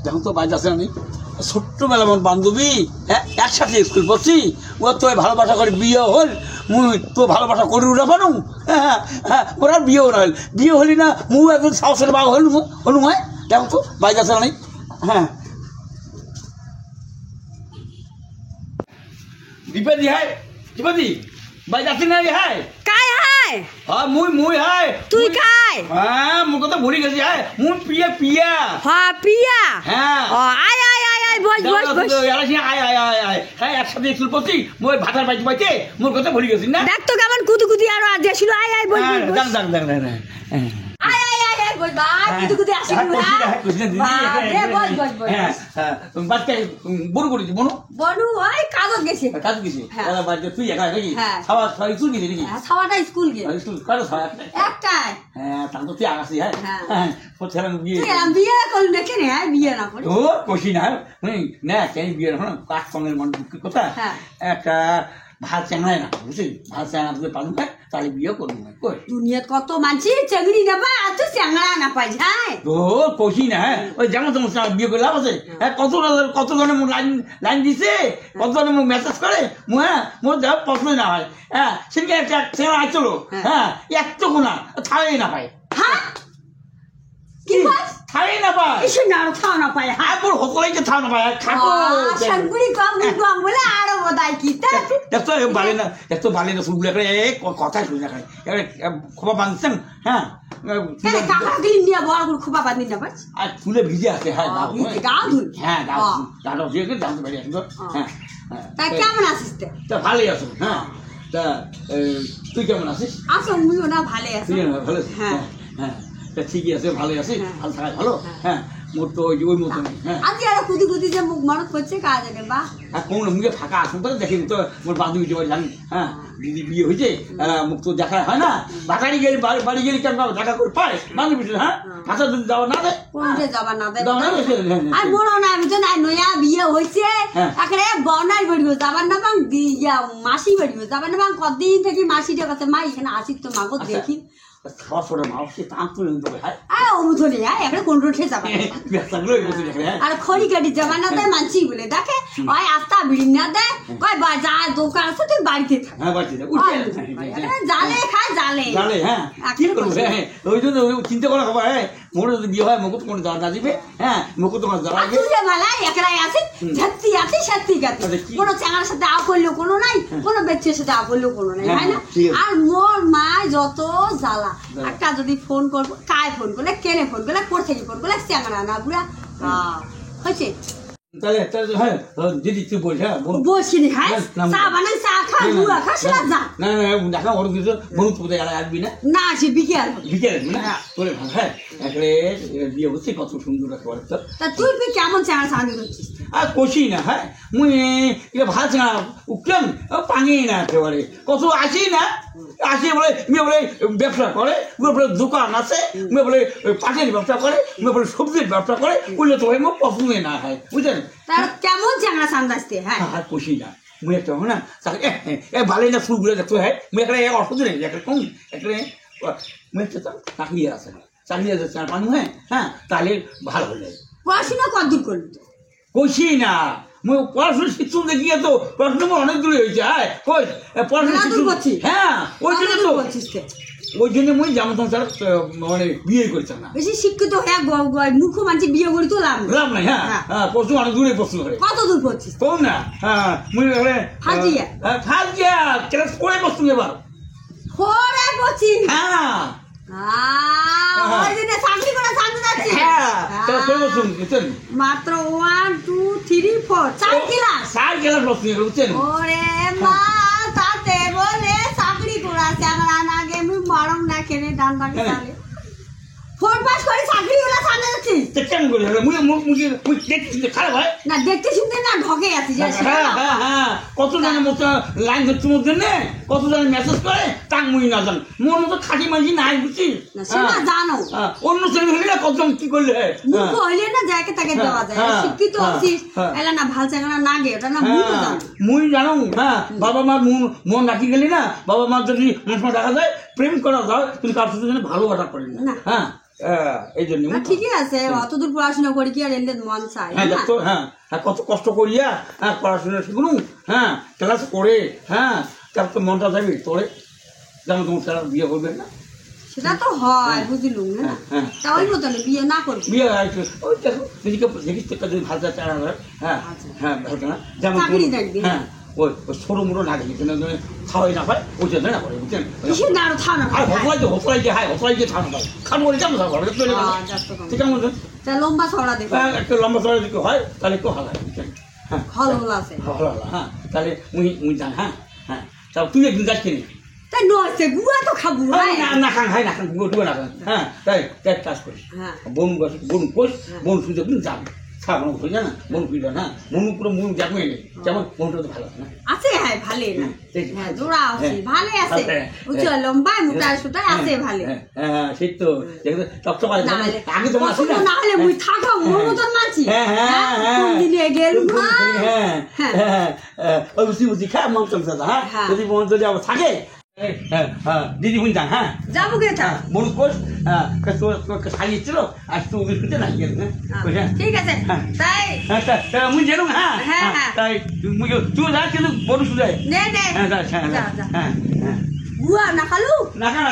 দেখুন তো বাইরে আছে আমি ছোট্টবেলা আমার বান্ধবী হ্যাঁ একসাথে স্কুল পড়ছি ও তো ভালোবাসা করে বিয়ে হল মুই তো ভালোবাসা করি না পারু হ্যাঁ হ্যাঁ ওর আর বিয়েও না হল বিয়ে হলি না মু একজন সাহসের বাঘ হল অনুময় দেখুন তো বাইরে আছে আমি হ্যাঁ দীপাদি হ্যাঁ দীপাদি বাইরে আছে না হ্যাঁ काय हाय हाँ मुई हाय तू काय हाँ मुझको तो भूली गई है मुई पिया पिया हाँ पिया हाँ आय आय आय आय बस बस बस यार सी आय आय आय आय है एक साथ स्कूल पढ़ती मुई भातार बाइट बाइटे मुझ को तो भूली गई ना देख तो केमन कुदुकुदी आरो आज ছিল आय आय बस बस जान जान जान जान आय आय आय आय बस बाय कुदुकुदी আসি না रे बस बस बस हां तुम बात के बोलू করি বনু বনু ওই কাগজ গেছে কাজ গেছে ওরা বাড়িতে তুই একা নাকি খাওয়া খাওয়া স্কুল গেলি নাকি খাওয়াটা স্কুল গেছে স্কুল কারো খাওয়া একটাই হ্যাঁ তাহলে তো তুই আগাছি হ্যাঁ কোথায় বিয়ে তুই আমি বিয়ে করলি নাকি রে বিয়ে না করি ও কষি না না কেন বিয়ে হলো কাজ সঙ্গের মন দুঃখের কথা একটা ভাত চাঙায় না বুঝলি ভাত চাঙা তুই পালন খায় তাহলে বিয়ে করবো না কই দুনিয়াত কত মানছি চেংড়ি না পায় আর তুই চাঙড়া না পাই যায় ও কষি না ওই যেমন তোমার বিয়ে করে লাভ আছে হ্যাঁ কত জনে মুখ লাইন দিছে কত জনে মুখ মেসেজ করে মোর দেখ পছন্দ না হয় হ্যাঁ সেদিকে একটা ছেলে আসছিল হ্যাঁ একটু না থাড়েই না পায় হ্যাঁ কি বল থাড়েই না পায় কিছু না থাও না পায় হ্যাঁ পুরো সকলেই থাও না পায় খাবো সঙ্গুড়ি কম বলে আরো বোধাই কি তা এত বালে না শুনলে কথাই শুনে খায় খোপা বাঁধছেন হ্যাঁ কাকা দিন নিয়ে বড় করে খোপা বাঁধি না পারছি আর ফুলে ভিজে আছে হ্যাঁ গা ধুই হ্যাঁ দাদা দিয়ে জানতে পারি এখন হ্যাঁ তা কেমন আছিস তা ভালোই আছো হ্যাঁ তা তুই কেমন আছিস আসো মুইও না ভালো আছি ভালো হ্যাঁ হ্যাঁ তা ঠিকই আছে ভালোই আছিস ভালো থাকা ভালো হ্যাঁ মোর তো ওই মতো হ্যাঁ আজকে আর কুদি যে মুখ মনত করছে কাজ আগে বা আর কোন মুখে ফাঁকা আসুন তো দেখি তো মোর বান্ধবী জানি হ্যাঁ দিদি বিয়ে হয়েছে মুখ তো দেখা হয় না বাড়ি গেলে বাড়ি গেলে কেন দেখা করে পায় বান্ধবী হ্যাঁ ভাষা যদি যাওয়া না দেয় কোনটা যাবা না দেয় আর বড় না আমি তো নাই নয়া বিয়ে হয়েছে এখানে বনাই বাড়িব যাবার না বাং দিয়া মাসি বাড়িব যাবার না বাং কতদিন থেকে মাসিটার কাছে মা এখানে আসিস তো মাগো দেখি খাওয়া ছোট মাসি তা তুলে দেবে হ্যাঁ অনুধনি এখানে কোন রোঠে যাবা আর খড়ি কাটি যাবা না দেয় মানছি বলে দেখে ওই আস্তা বিড়ি না দেয় ওই যা দোকান আছে তুই বাড়িতে থাক হ্যাঁ বাড়িতে জালে খায় জালে জালে হ্যাঁ কি করবো হ্যাঁ ওই জন্য চিন্তা করা খাবার হ্যাঁ মোর যদি বিয়ে হয় মুকুট কোনো যাওয়া না দিবে হ্যাঁ মুকুট তোমার যাওয়া তুই ভালাই একলাই আছিস ঝাত্তি আছে সাত্তি গাতি কোনো চাঙার সাথে আ করলেও কোনো নাই কোনো ব্যক্তির সাথে আ করলেও কোনো নাই হয় না আর মোর মা যত জ্বালা একটা যদি ফোন করবো কায় ফোন করলে কেনে ফোন করলে কোর থেকে ফোন করলে চাঙড়া না বুড়া হয়েছে তাহলে হ্যাঁ দিদি তুই বল হ্যাঁ বসি নি খাই চা বানাই চা খা বুড়া খা সেটা যা না দেখা ওর কিছু বনুত কোথায় আসবি না না সে বিকেল না তোরে ভালো হ্যাঁ একলে বিয়ে হচ্ছে কত সুন্দর একটা তা তুই কেমন চাঙা সাহায্য করছিস আর কষি না হ্যাঁ মুই এটা ভাত না উঠলাম পানি না একেবারে কত আসি না আসি বলে মেয়ে বলে ব্যবসা করে মেয়ে বলে দোকান আছে মেয়ে বলে পাটের ব্যবসা করে মেয়ে বলে সবজির ব্যবসা করে বললে তো আমার পছন্দ না হয় বুঝলেন তার কেমন চাঙা সামলাইতে হ্যাঁ আর কষি না মুই একটা না ভালোই না ফুলগুলো দেখতে হয় মুই একটা অসুবিধা নেই একটা কম একটা মুই একটা চাকরি আছে চাকরি আছে চার পানি হ্যাঁ হ্যাঁ তাহলে ভালো হলে পড়াশোনা কতদূর করলি কষি না মুই পড়াশোনা শিক্ষক দেখিয়ে তো পড়াশোনা অনেক দূরে হয়েছে হ্যাঁ কই পড়াশোনা হ্যাঁ ওই জন্য তো ওই জন্য মুই যেমন স্যার মানে বিয়ে করছে না বেশি শিক্ষিত হ্যাঁ মুখ্য মানুষ বিয়ে করি তো লাভ নাই হ্যাঁ হ্যাঁ প্রশ্ন অনেক দূরে প্রশ্ন করে কত দূর করছিস কোন না হ্যাঁ মুই ফাজিয়া ফাজিয়া ক্লাস করে প্রশ্ন এবার করে করছিস হ্যাঁ ওই দিনে চাকরি করে চাকরি যাচ্ছি মাত্র 1 2 3 4 4 ক্লাস প্রশ্ন বুঝছেন ওরে মা তাতে বলে চাকরি করা চাকরা না গে আমি মরম না কেনে ডান বাকি চালে 4 পাস করে চাকরি হলা সামনে যাচ্ছি কেন করে মুই দেখছি খারাপ হয় না দেখতে শুনতে না ঢকে আছি হ্যাঁ কত জানে মতো লাইন ধরতে মধ্যে নে কত জানে মেসেজ করে তাং মুই না জান মোর মতো খাঁটি মাঝি নাই বুঝছিস না সেটা জানো অন্য শ্রেণী হলে না কতজন কি করলে মুখ হইলে না যাকে তাকে দেওয়া যায় শিক্ষিত আছিস এলা না ভাল চাকরা না গে ওটা না মুই তো জানো মুই জানো হ্যাঁ বাবা মার মন রাখি গেলি না বাবা মার যদি মন দেখা যায় প্রেম করা যায় কিন্তু কার সাথে ভালোবাসা করেন না হ্যাঁ এই জন্য না, ঠিকই আছে অতদূর পড়াশোনা করি কি আর এদের মন চাই হ্যাঁ না? দেখতো হ্যাঁ কত কষ্ট করিয়া পড়াশোনা শিখুন ক্লাস করে তারপর তো মনটা যাবি তোরে যেমন তোমার তারা বিয়ে করবে না সেটা তো হয় বুঝলুম না তা ওই মতন বিয়ে না করবো বিয়ে ওই দেখো দিদিকে দেখিস তো যদি ভালো চারা ভালো না যেমন চাকরি দেখবি ওই সরু মুড়ো না দেখি খাওয়াই না পায় ওই জন্য না করে বুঝছেন কিসের না আরো থানা আর হোসলাই যে খানো পায় খানো বলে কেমন খাবো ঠিক আছে তা লম্বা ছড়া দেখো একটু লম্বা চড়া যদি হয় তাহলে একটু ভালো হয় বুঝছেন হল আছে ভালো তাহলে মুই যান তাও তুই একদিন যাস কিনে তাই নয় গুয়া তো খাবো না খান না খান ডুবে না খান তাই কাজ করিস বন কোষ বন সুযোগ যাবে খাবো না বুঝলে না মন ফিরবে না মন পুরো মন যাবে নেই যেমন মনটা তো ভালো না আছে হ্যাঁ ভালো না জোড়া আছে ভালো আছে বুঝছো লম্বা মোটা সুটা আছে ভালো সেই তো টকটক আগে তোমার আছে না হলে মুই থাকা মন মতন নাচি কোন দিনে গেল ওই বুঝি খা মন চলছে যদি মন যদি আবার থাকে দিদি বুঝ যান যাবো গে তা মন কোষ শাড়ি ছিল আর তো ওদের না ঠিক আছে তাই মুই জানো তাই তুই যা কিন্তু বড় শুধাই নে গুয়া না খালু না খান